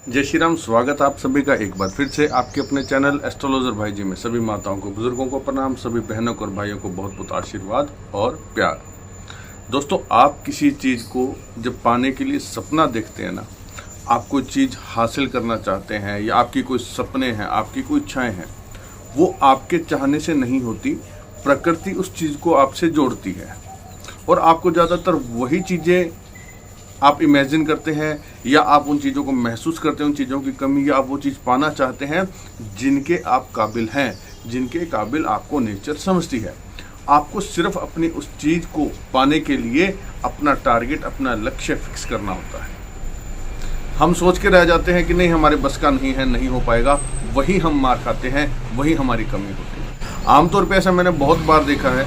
जय श्री राम। स्वागत आप सभी का एक बार फिर से आपके अपने चैनल एस्ट्रोलॉजर भाई जी में। सभी माताओं को, बुजुर्गों को प्रणाम, सभी बहनों को और भाइयों को बहुत बहुत आशीर्वाद और प्यार। दोस्तों, आप किसी चीज़ को जब पाने के लिए सपना देखते हैं ना, आप कोई चीज़ हासिल करना चाहते हैं या आपकी कोई सपने हैं, आपकी कोई इच्छाएं हैं, वो आपके चाहने से नहीं होती। प्रकृति उस चीज़ को आपसे जोड़ती है और आपको ज़्यादातर वही चीज़ें आप इमेजिन करते हैं या आप उन चीज़ों को महसूस करते हैं, उन चीज़ों की कमी, या आप वो चीज़ पाना चाहते हैं जिनके आप काबिल हैं, जिनके काबिल आपको नेचर समझती है। आपको सिर्फ अपनी उस चीज़ को पाने के लिए अपना टारगेट, अपना लक्ष्य फिक्स करना होता है। हम सोच के रह जाते हैं कि नहीं, हमारे बस का नहीं है, नहीं हो पाएगा, वही हम मार खाते हैं, वही हमारी कमी होती है। आमतौर पर ऐसा मैंने बहुत बार देखा है,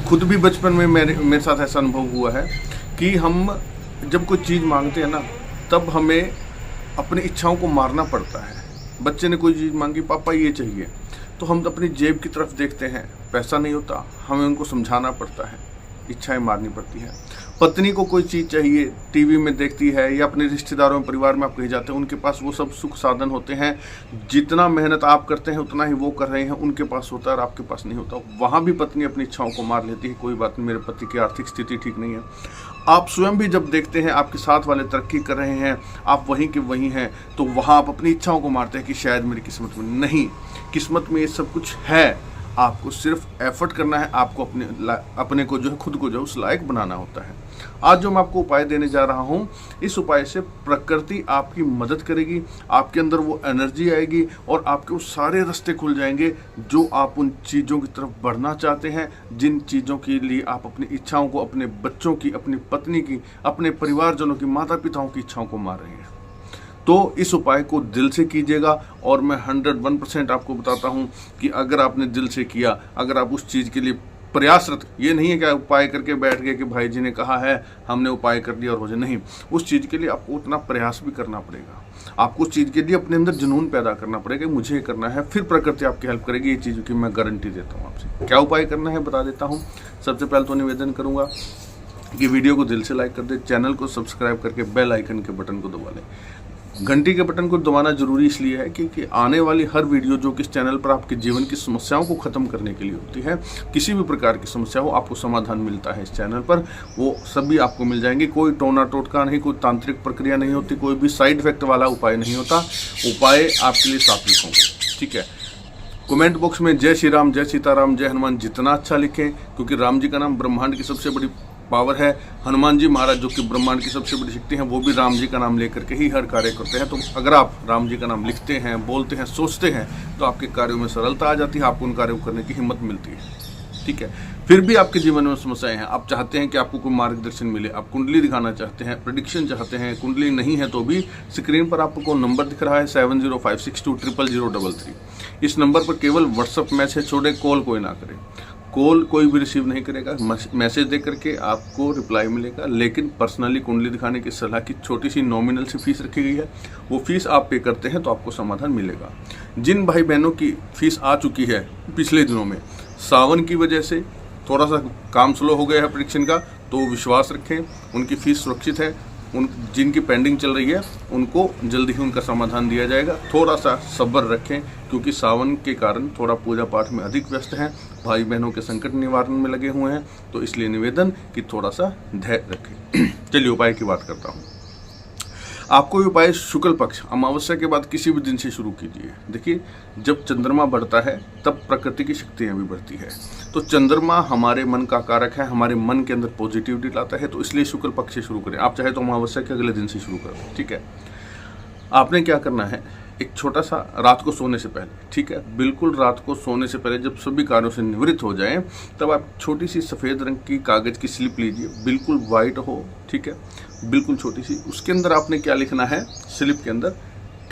खुद भी बचपन में मेरे साथ ऐसा अनुभव हुआ है कि हम जब कोई चीज़ मांगते हैं ना, तब हमें अपनी इच्छाओं को मारना पड़ता है। बच्चे ने कोई चीज़ मांगी, पापा ये चाहिए, तो हम अपनी जेब की तरफ देखते हैं, पैसा नहीं होता, हमें उनको समझाना पड़ता है, इच्छाएं मारनी पड़ती हैं। पत्नी को कोई चीज़ चाहिए, टीवी में देखती है या अपने रिश्तेदारों परिवार में आप कहीं जाते हैं, उनके पास वो सब सुख साधन होते हैं। जितना मेहनत आप करते हैं उतना ही वो कर रहे हैं, उनके पास होता है और आपके पास नहीं होता। वहाँ भी पत्नी अपनी इच्छाओं को मार लेती है, कोई बात नहीं, मेरे पति की आर्थिक स्थिति ठीक नहीं है। आप स्वयं भी जब देखते हैं आपके साथ वाले तरक्की कर रहे हैं, आप वहीं के वहीं हैं, तो वहाँ आप अपनी इच्छाओं को मारते हैं कि शायद मेरी किस्मत में नहीं। किस्मत में ये सब कुछ है, आपको सिर्फ एफर्ट करना है, आपको अपने को जो है, खुद को जो है उस लायक बनाना होता है। आज जो मैं आपको उपाय देने जा रहा हूँ, इस उपाय से प्रकृति आपकी मदद करेगी, आपके अंदर वो एनर्जी आएगी और आपके वो सारे रास्ते खुल जाएंगे जो आप उन चीज़ों की तरफ बढ़ना चाहते हैं, जिन चीज़ों के लिए आप अपनी इच्छाओं को, अपने बच्चों की, अपनी पत्नी की, अपने परिवारजनों की, माता पिताओं की इच्छाओं को मार रहे हैं। तो इस उपाय को दिल से कीजिएगा और मैं 101% आपको बताता हूं कि अगर आपने दिल से किया, अगर आप उस चीज़ के लिए प्रयासरत, ये नहीं है कि उपाय करके बैठ गए कि भाई जी ने कहा है, हमने उपाय कर दिया और हो जाए, नहीं। उस चीज़ के लिए आपको उतना प्रयास भी करना पड़ेगा, आपको उस चीज़ के लिए अपने अंदर जुनून पैदा करना पड़ेगा, मुझे ये करना है, फिर प्रकृति आपकी हेल्प करेगी। ये चीज़ों की मैं गारंटी देता हूँ आपसे। क्या उपाय करना है बता देता हूँ। सबसे पहले तो निवेदन करूँगा कि वीडियो को दिल से लाइक कर दे, चैनल को सब्सक्राइब करके बेल आइकन के बटन को दबा लें। घंटी के बटन को दबाना जरूरी इसलिए है क्योंकि आने वाली हर वीडियो जो कि इस चैनल पर आपके जीवन की समस्याओं को ख़त्म करने के लिए होती है, किसी भी प्रकार की समस्या हो, आपको समाधान मिलता है इस चैनल पर, वो सभी आपको मिल जाएंगे। कोई टोना टोटका नहीं, कोई तांत्रिक प्रक्रिया नहीं होती, कोई भी साइड इफेक्ट वाला उपाय नहीं होता। उपाय आपके लिए सात्विक होंगे, ठीक है। कमेंट बॉक्स में जय श्री राम, जय सीताराम, जय हनुमान जितना अच्छा लिखें, क्योंकि राम जी का नाम ब्रह्मांड की सबसे बड़ी पावर है। हनुमान जी महाराज जो कि ब्रह्मांड की सबसे बड़ी शक्ति हैं, वो भी राम जी का नाम लेकर के ही हर कार्य करते हैं। तो अगर आप राम जी का नाम लिखते हैं, बोलते हैं, सोचते हैं, तो आपके कार्यों में सरलता आ जाती है, आपको उन कार्यों को करने की हिम्मत मिलती है, ठीक है। फिर भी आपके जीवन में समस्याएं हैं, आप चाहते हैं कि आपको कोई मार्गदर्शन मिले, आप कुंडली दिखाना चाहते हैं, प्रेडिक्शन चाहते हैं, कुंडली नहीं है तो भी स्क्रीन पर आपको नंबर दिख रहा है 7056200033। इस नंबर पर केवल व्हाट्सअप मैसेज छोड़े, कॉल कोई ना करे। कॉल कोई भी रिसीव नहीं करेगा, मैसेज दे करके आपको रिप्लाई मिलेगा, लेकिन पर्सनली कुंडली दिखाने की सलाह की छोटी सी नॉमिनल सी फीस रखी गई है। वो फीस आप पे करते हैं तो आपको समाधान मिलेगा। जिन भाई बहनों की फीस आ चुकी है पिछले दिनों में, सावन की वजह से थोड़ा सा काम स्लो हो गया है प्रेडिक्शन का, तो विश्वास रखें, उनकी फीस सुरक्षित है। उन जिनकी पेंडिंग चल रही है उनको जल्दी ही उनका समाधान दिया जाएगा। थोड़ा सा सब्र रखें, क्योंकि सावन के कारण थोड़ा पूजा पाठ में अधिक व्यस्त हैं, भाई बहनों के संकट निवारण में लगे हुए हैं, तो इसलिए निवेदन कि थोड़ा सा धैर्य रखें। चलिए उपाय की बात करता हूँ। आपको ये उपाय शुक्ल पक्ष अमावस्या के बाद किसी भी दिन से शुरू कीजिए। देखिए, जब चंद्रमा बढ़ता है तब प्रकृति की शक्तियाँ भी बढ़ती है। तो चंद्रमा हमारे मन का कारक है, हमारे मन के अंदर पॉजिटिविटी लाता है, तो इसलिए शुक्ल पक्ष से शुरू करें। आप चाहे तो अमावस्या के अगले दिन से शुरू करें, ठीक है। आपने क्या करना है, एक छोटा सा रात को सोने से पहले, ठीक है, बिल्कुल रात को सोने से पहले जब सभी कार्यों से निवृत्त हो जाएं, तब आप छोटी सी सफ़ेद रंग की कागज़ की स्लिप लीजिए, बिल्कुल वाइट हो, ठीक है, बिल्कुल छोटी सी। उसके अंदर आपने क्या लिखना है, स्लिप के अंदर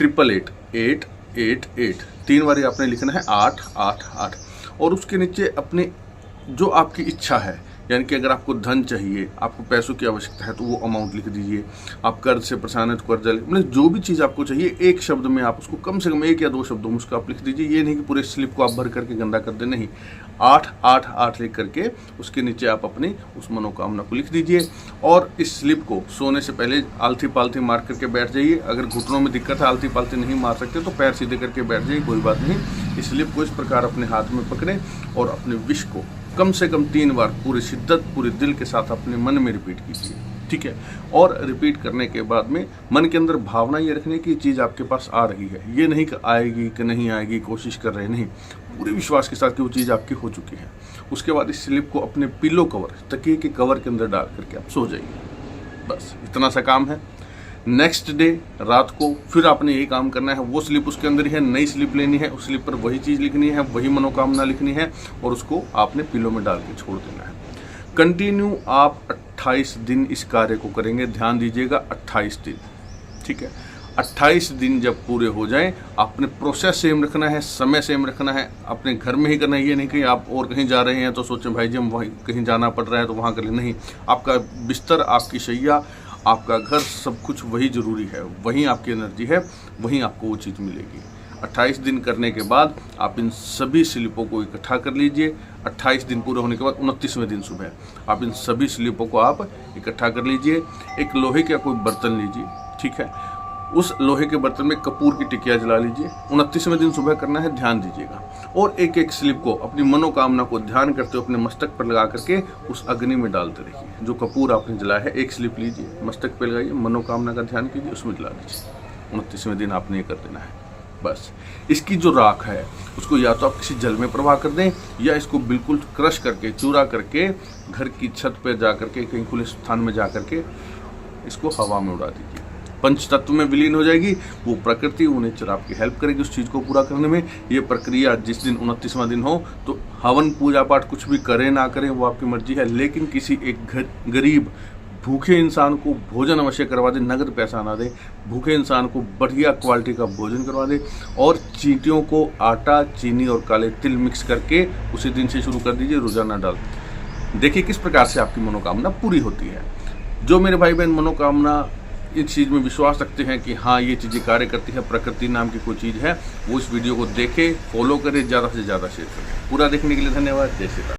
888 3 बारी आपने लिखना है 888, और उसके नीचे अपनी जो आपकी इच्छा है यानी कि अगर आपको धन चाहिए, आपको पैसों की आवश्यकता है, तो वो अमाउंट लिख दीजिए। आप कर्ज से परेशान है तो कर्जा, मतलब जो भी चीज़ आपको चाहिए एक शब्द में आप उसको, कम से कम 1 या 2 शब्दों में उसको आप लिख दीजिए। ये नहीं कि पूरे स्लिप को आप भर करके गंदा कर दे, नहीं, 8 लिख करके उसके नीचे आप अपनी उस मनोकामना को लिख दीजिए। और इस स्लिप को सोने से पहले आलती पालती मार करके बैठ जाइए। अगर घुटनों में दिक्कत है, आलती पालती नहीं मार सकते, तो पैर सीधे करके बैठ जाइए, कोई बात नहीं। इस स्लिप को इस प्रकार अपने हाथ में पकड़ें और अपने विश को कम से कम 3 बार पूरी शिद्दत, पूरे दिल के साथ अपने मन में रिपीट कीजिए, ठीक है। और रिपीट करने के बाद में मन के अंदर भावना ये रखने की चीज़ आपके पास आ रही है, ये नहीं कि आएगी कि नहीं आएगी, कोशिश कर रहे, नहीं, पूरे विश्वास के साथ कि वो चीज़ आपकी हो चुकी है। उसके बाद इस स्लिप को अपने पिलो कवर, तकिए के कवर के अंदर डाल करके आप सो जाइए। बस इतना सा काम है। नेक्स्ट डे रात को फिर आपने यही काम करना है। वो स्लिप उसके अंदर ही है, नई स्लिप लेनी है, उस स्लिप पर वही चीज़ लिखनी है, वही मनोकामना लिखनी है और उसको आपने पिलो में डाल के छोड़ देना है। कंटिन्यू आप 28 दिन इस कार्य को करेंगे। ध्यान दीजिएगा, 28 दिन, ठीक है। 28 दिन जब पूरे हो जाएं, आपने प्रोसेस सेम रखना है, समय सेम रखना है, अपने घर में ही करना है। ये नहीं कि आप और कहीं जा रहे हैं तो सोचें भाई जी हम वहीं कहीं जाना पड़ रहा है तो वहाँ कर ले, नहीं। आपका बिस्तर, आपकी शैया, आपका घर, सब कुछ वही ज़रूरी है, वहीं आपकी एनर्जी है, वहीं आपको वो चीज़ मिलेगी। 28 दिन करने के बाद आप इन सभी स्लिपों को इकट्ठा कर लीजिए। 28 दिन पूरे होने के बाद 29वें दिन सुबह आप इन सभी स्लिपों को आप इकट्ठा कर लीजिए। एक लोहे का कोई बर्तन लीजिए, ठीक है। उस लोहे के बर्तन में कपूर की टिकिया जला लीजिए। 29वें दिन सुबह करना है, ध्यान दीजिएगा। और एक एक स्लिप को, अपनी मनोकामना को ध्यान करते हुए अपने मस्तक पर लगा करके उस अग्नि में डालते रहिए। जो कपूर आपने जलाया है, एक स्लिप लीजिए, मस्तक पर लगाइए, मनोकामना का ध्यान कीजिए, उसमें जला दीजिए। 29वें दिन आपने ये कर देना है। बस इसकी जो राख है उसको या तो आप किसी जल में प्रवाह कर दें, या इसको बिल्कुल क्रश करके, चूरा करके घर की छत पर जा करके, कहीं खुले स्थान में जा करके इसको हवा में उड़ा दीजिए। पंच तत्व में विलीन हो जाएगी। वो प्रकृति, वो नेचर आपकी हेल्प करेगी उस चीज़ को पूरा करने में। ये प्रक्रिया जिस दिन 29वां दिन हो, तो हवन पूजा पाठ कुछ भी करें ना करें वो आपकी मर्जी है, लेकिन किसी एक गरीब भूखे इंसान को भोजन अवश्य करवा दे, नगद पैसा ना दे, भूखे इंसान को बढ़िया क्वालिटी का भोजन करवा दे। और चींटियों को आटा, चीनी और काले तिल मिक्स करके उसी दिन से शुरू कर दीजिए, रोजाना डाल। देखिए किस प्रकार से आपकी मनोकामना पूरी होती है। जो मेरे भाई बहन मनोकामना इस चीज़ में विश्वास रखते हैं कि हाँ ये चीज़ें कार्य करती है, प्रकृति नाम की कोई चीज़ है, वो इस वीडियो को देखें, फॉलो करें, ज़्यादा से ज़्यादा शेयर करें। पूरा देखने के लिए धन्यवाद। जय श्री राम।